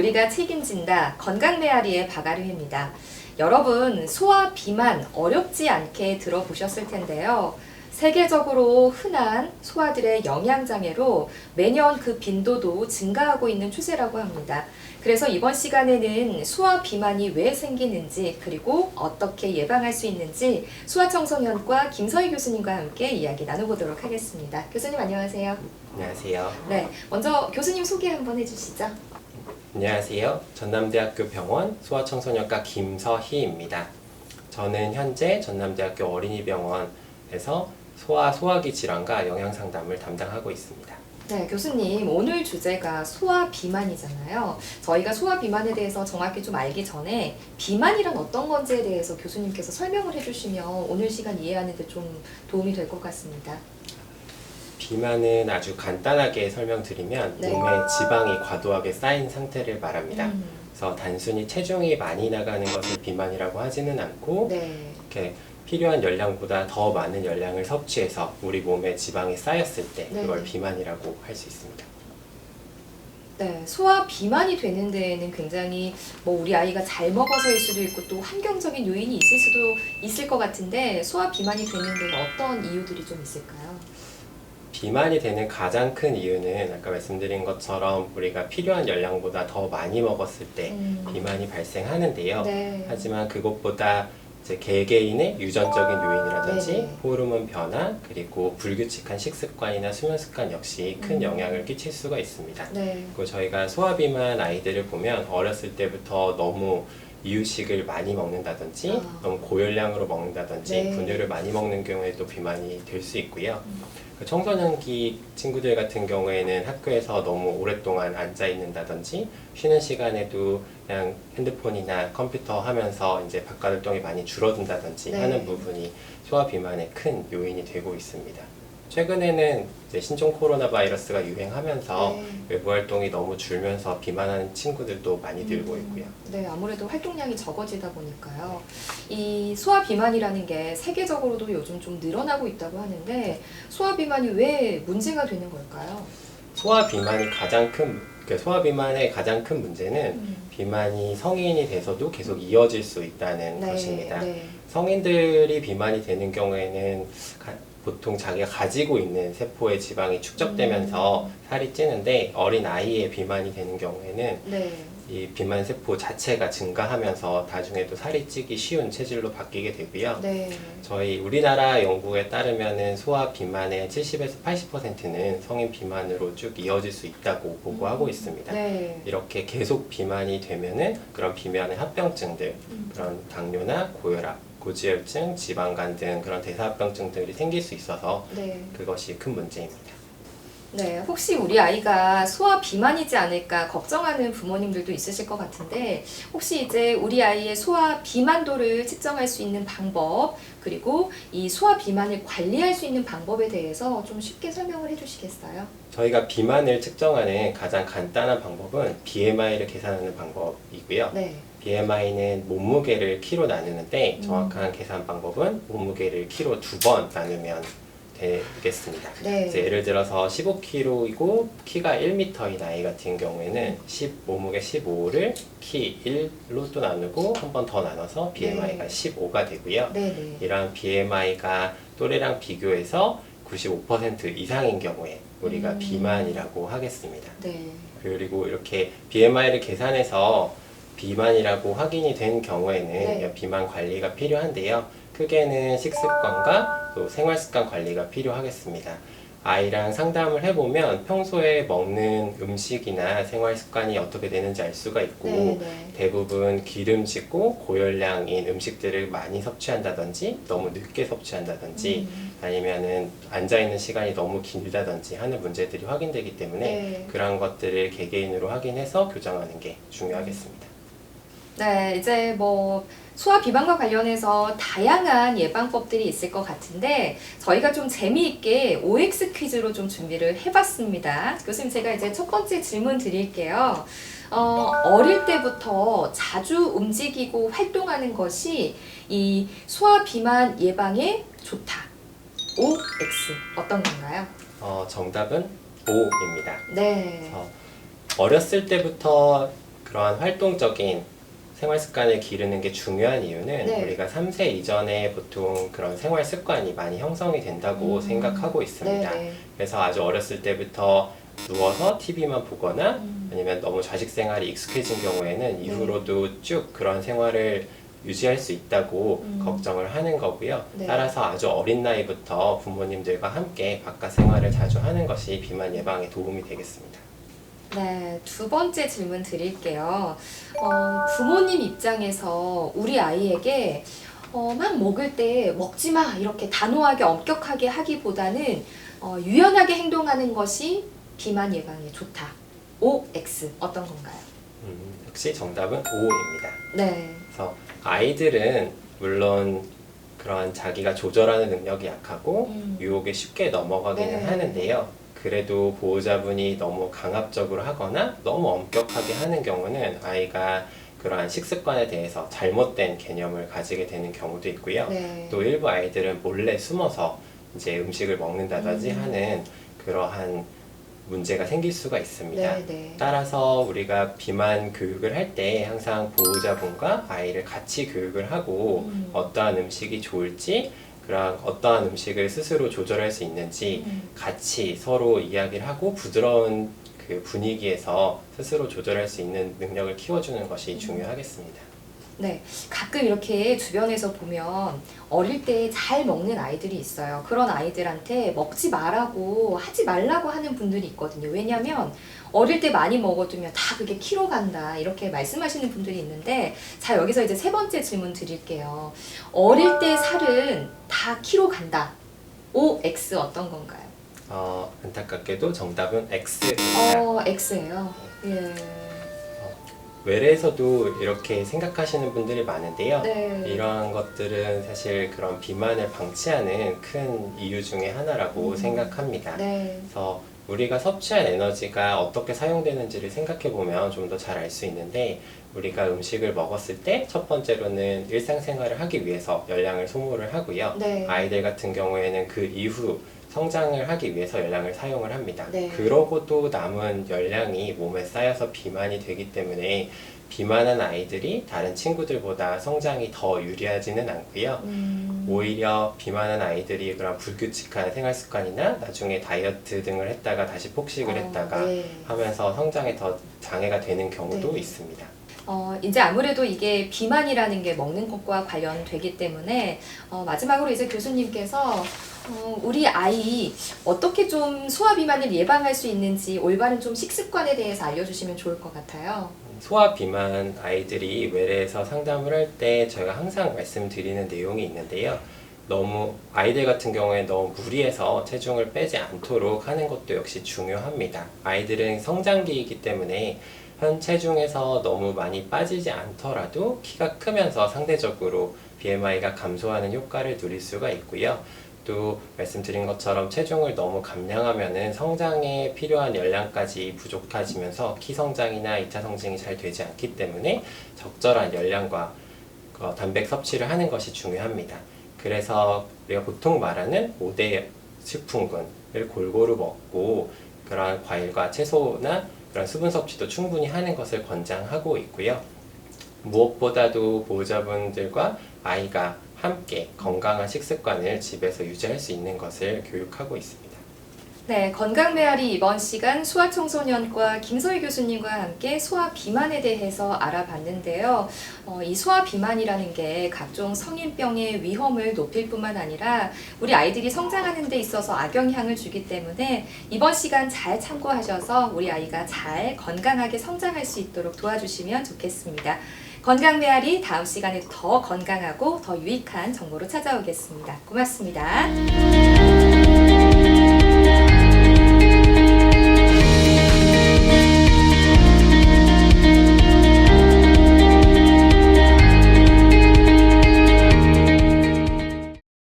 우리가 책임진다. 건강메아리의 박아르입니다. 여러분, 소화 비만 어렵지 않게 들어보셨을 텐데요. 세계적으로 흔한 소아들의 영양장애로 매년 그 빈도도 증가하고 있는 추세라고 합니다. 그래서 이번 시간에는 소아 비만이 왜 생기는지 그리고 어떻게 예방할 수 있는지 소아청소년과 김서희 교수님과 함께 이야기 나눠보도록 하겠습니다. 교수님 안녕하세요. 안녕하세요. 네, 먼저 교수님 소개 한번 해주시죠. 안녕하세요. 전남대학교 병원 소아청소년과 김서희입니다. 저는 현재 전남대학교 어린이병원에서 소화기 질환과 영양상담을 담당하고 있습니다. 네, 교수님, 오늘 주제가 소아 비만이잖아요. 저희가 소아 비만에 대해서 정확히 좀 알기 전에 비만이란 어떤 건지에 대해서 교수님께서 설명을 해주시면 오늘 시간 이해하는 데 좀 도움이 될 것 같습니다. 비만은 아주 간단하게 설명드리면 네. 몸에 지방이 과도하게 쌓인 상태를 말합니다. 그래서 단순히 체중이 많이 나가는 것을 비만이라고 하지는 않고 네. 이렇게 필요한 열량보다 더 많은 열량을 섭취해서 우리 몸에 지방이 쌓였을 때 그걸 네. 비만이라고 할 수 있습니다. 네, 소아 비만이 되는 데에는 굉장히 우리 아이가 잘 먹어서일 수도 있고 또 환경적인 요인이 있을 수도 있을 것 같은데 소아 비만이 되는 데 어떤 이유들이 좀 있을까요? 비만이 되는 가장 큰 이유는 아까 말씀드린 것처럼 우리가 필요한 열량보다 더 많이 먹었을 때 비만이 발생하는데요. 네. 하지만 그것보다 이제 개개인의 유전적인 요인이라든지 네네. 호르몬 변화 그리고 불규칙한 식습관이나 수면 습관 역시 큰 영향을 끼칠 수가 있습니다. 네. 그리고 저희가 소아비만 아이들을 보면 어렸을 때부터 너무 이유식을 많이 먹는다든지 너무 고열량으로 먹는다든지 네. 분유를 많이 먹는 경우에도 비만이 될 수 있고요. 그 청소년기 친구들 같은 경우에는 학교에서 너무 오랫동안 앉아 있는다든지 쉬는 시간에도 그냥 핸드폰이나 컴퓨터 하면서 이제 바깥 활동이 많이 줄어든다든지 네. 하는 부분이 소아 비만의 큰 요인이 되고 있습니다. 최근에는 이제 신종 코로나 바이러스가 유행하면서 네. 외부 활동이 너무 줄면서 비만하는 친구들도 많이 늘고 있고요. 네, 아무래도 활동량이 적어지다 보니까요. 이 소아 비만이라는 게 세계적으로도 요즘 좀 늘어나고 있다고 하는데 소아 비만이 왜 문제가 되는 걸까요? 소아 비만이 소아 비만의 가장 큰 문제는 비만이 성인이 돼서도 계속 이어질 수 있다는 것입니다. 네. 성인들이 비만이 되는 경우에는 보통 자기가 가지고 있는 세포의 지방이 축적되면서 살이 찌는데 어린 아이의 비만이 되는 경우에는 네. 이 비만 세포 자체가 증가하면서 나중에도 살이 찌기 쉬운 체질로 바뀌게 되고요. 네. 저희 우리나라 연구에 따르면은 소아 비만의 70에서 80%는 성인 비만으로 쭉 이어질 수 있다고 보고하고 있습니다. 네. 이렇게 계속 비만이 되면은 그런 비만의 합병증들, 그런 당뇨나 고혈압, 고지혈증, 지방간 등 그런 대사합병증들이 생길 수 있어서 네. 그것이 큰 문제입니다. 네, 혹시 우리 아이가 소아 비만이지 않을까 걱정하는 부모님들도 있으실 것 같은데 혹시 이제 우리 아이의 소아 비만도를 측정할 수 있는 방법 그리고 이 소아 비만을 관리할 수 있는 방법에 대해서 좀 쉽게 설명을 해주시겠어요? 저희가 비만을 측정하는 가장 간단한 방법은 BMI를 계산하는 방법이고요. 네. BMI는 몸무게를 키로 나누는데 정확한 계산 방법은 몸무게를 키로 2번 나누면 되겠습니다. 네. 그래서 예를 들어서 15kg이고 키가 1m인 아이 같은 경우에는 몸무게 15를 키 1로 또 나누고 한 번 더 나눠서 BMI가 15가 되고요. 네. 이러한 BMI가 또래랑 비교해서 95% 이상인 경우에 우리가 비만이라고 하겠습니다. 네. 그리고 이렇게 BMI를 계산해서 비만이라고 확인이 된 경우에는 네. 비만 관리가 필요한데요. 크게는 식습관과 또 생활습관 관리가 필요하겠습니다. 아이랑 상담을 해보면 평소에 먹는 음식이나 생활습관이 어떻게 되는지 알 수가 있고 네. 대부분 기름지고 고열량인 음식들을 많이 섭취한다든지 너무 늦게 섭취한다든지 아니면은 앉아있는 시간이 너무 길다든지 하는 문제들이 확인되기 때문에 네. 그런 것들을 개개인으로 확인해서 교정하는 게 중요하겠습니다. 네, 이제 소아 비만과 관련해서 다양한 예방법들이 있을 것 같은데 저희가 좀 재미있게 OX 퀴즈로 좀 준비를 해봤습니다. 교수님 제가 이제 첫 번째 질문 드릴게요. 어릴 때부터 자주 움직이고 활동하는 것이 이 소아 비만 예방에 좋다. OX 어떤 건가요? 정답은 O입니다. 네. 그래서 어렸을 때부터 그러한 활동적인 생활 습관을 기르는 게 중요한 이유는 네. 우리가 3세 이전에 보통 그런 생활 습관이 많이 형성이 된다고 생각하고 있습니다. 네네. 그래서 아주 어렸을 때부터 누워서 TV만 보거나 음. 아니면 너무 자식 생활이 익숙해진 경우에는 이후로도 쭉 그런 생활을 유지할 수 있다고 걱정을 하는 거고요. 네. 따라서 아주 어린 나이부터 부모님들과 함께 바깥 생활을 자주 하는 것이 비만 예방에 도움이 되겠습니다. 네, 두 번째 질문 드릴게요. 부모님 입장에서 우리 아이에게 막 먹을 때 먹지 마 이렇게 단호하게 엄격하게 하기보다는 유연하게 행동하는 것이 비만 예방에 좋다. OX 어떤 건가요? 역시 정답은 O입니다. 네. 그래서 아이들은 물론 그런 자기가 조절하는 능력이 약하고 유혹에 쉽게 넘어가기는 네. 하는데요. 그래도 보호자분이 너무 강압적으로 하거나 너무 엄격하게 하는 경우는 아이가 그러한 식습관에 대해서 잘못된 개념을 가지게 되는 경우도 있고요. 네. 또 일부 아이들은 몰래 숨어서 이제 음식을 먹는다든지 하는 그러한 문제가 생길 수가 있습니다. 네, 네. 따라서 우리가 비만 교육을 할 때 항상 보호자분과 아이를 같이 교육을 하고 어떠한 음식이 좋을지 그런 어떠한 음식을 스스로 조절할 수 있는지 같이 서로 이야기를 하고 부드러운 그 분위기에서 스스로 조절할 수 있는 능력을 키워주는 것이 중요하겠습니다. 네, 가끔 이렇게 주변에서 보면 어릴 때 잘 먹는 아이들이 있어요. 그런 아이들한테 먹지 말라고 하지 말라고 하는 분들이 있거든요. 왜냐하면 어릴 때 많이 먹어두면 다 그게 키로 간다 이렇게 말씀하시는 분들이 있는데, 자 여기서 이제 세 번째 질문 드릴게요. 어릴 때 살은 다 키로 간다. OX 어떤 건가요? 안타깝게도 정답은 X입니다. X예요. 예. 외래에서도 이렇게 생각하시는 분들이 많은데요. 네. 이러한 것들은 사실 그런 비만을 방치하는 큰 이유 중에 하나라고 생각합니다. 네. 그래서 우리가 섭취한 에너지가 어떻게 사용되는지를 생각해 보면 좀 더 잘 알 수 있는데, 우리가 음식을 먹었을 때 첫 번째로는 일상생활을 하기 위해서 열량을 소모를 하고요. 네. 아이들 같은 경우에는 그 이후 성장을 하기 위해서 열량을 사용을 합니다. 네. 그러고도 남은 열량이 몸에 쌓여서 비만이 되기 때문에 비만한 아이들이 다른 친구들보다 성장이 더 유리하지는 않고요. 오히려 비만한 아이들이 그런 불규칙한 생활 습관이나 나중에 다이어트 등을 했다가 다시 폭식을 했다가 네. 하면서 성장에 더 장애가 되는 경우도 네. 있습니다. 이제 아무래도 이게 비만이라는 게 먹는 것과 관련되기 때문에 마지막으로 이제 교수님께서 우리 아이 어떻게 좀 소아 비만을 예방할 수 있는지 올바른 좀 식습관에 대해서 알려주시면 좋을 것 같아요. 소아 비만 아이들이 외래에서 상담을 할 때 저희가 항상 말씀드리는 내용이 있는데요. 너무 아이들 같은 경우에 너무 무리해서 체중을 빼지 않도록 하는 것도 역시 중요합니다. 아이들은 성장기이기 때문에 현 체중에서 너무 많이 빠지지 않더라도 키가 크면서 상대적으로 BMI가 감소하는 효과를 누릴 수가 있고요. 또 말씀드린 것처럼 체중을 너무 감량하면은 성장에 필요한 열량까지 부족해지면서 키 성장이나 2차 성장이 잘 되지 않기 때문에 적절한 열량과 단백 섭취를 하는 것이 중요합니다. 그래서 우리가 보통 말하는 5대 식품군을 골고루 먹고 그러한 과일과 채소나 그런 수분 섭취도 충분히 하는 것을 권장하고 있고요. 무엇보다도 보호자분들과 아이가 함께 건강한 식습관을 집에서 유지할 수 있는 것을 교육하고 있습니다. 네, 건강 메아리 이번 시간 소아청소년과 김소희 교수님과 함께 소아 비만에 대해서 알아봤는데요. 이 소아 비만이라는 게 각종 성인병의 위험을 높일 뿐만 아니라 우리 아이들이 성장하는 데 있어서 악영향을 주기 때문에 이번 시간 잘 참고하셔서 우리 아이가 잘 건강하게 성장할 수 있도록 도와주시면 좋겠습니다. 건강 메아리 다음 시간에도 더 건강하고 더 유익한 정보로 찾아오겠습니다. 고맙습니다.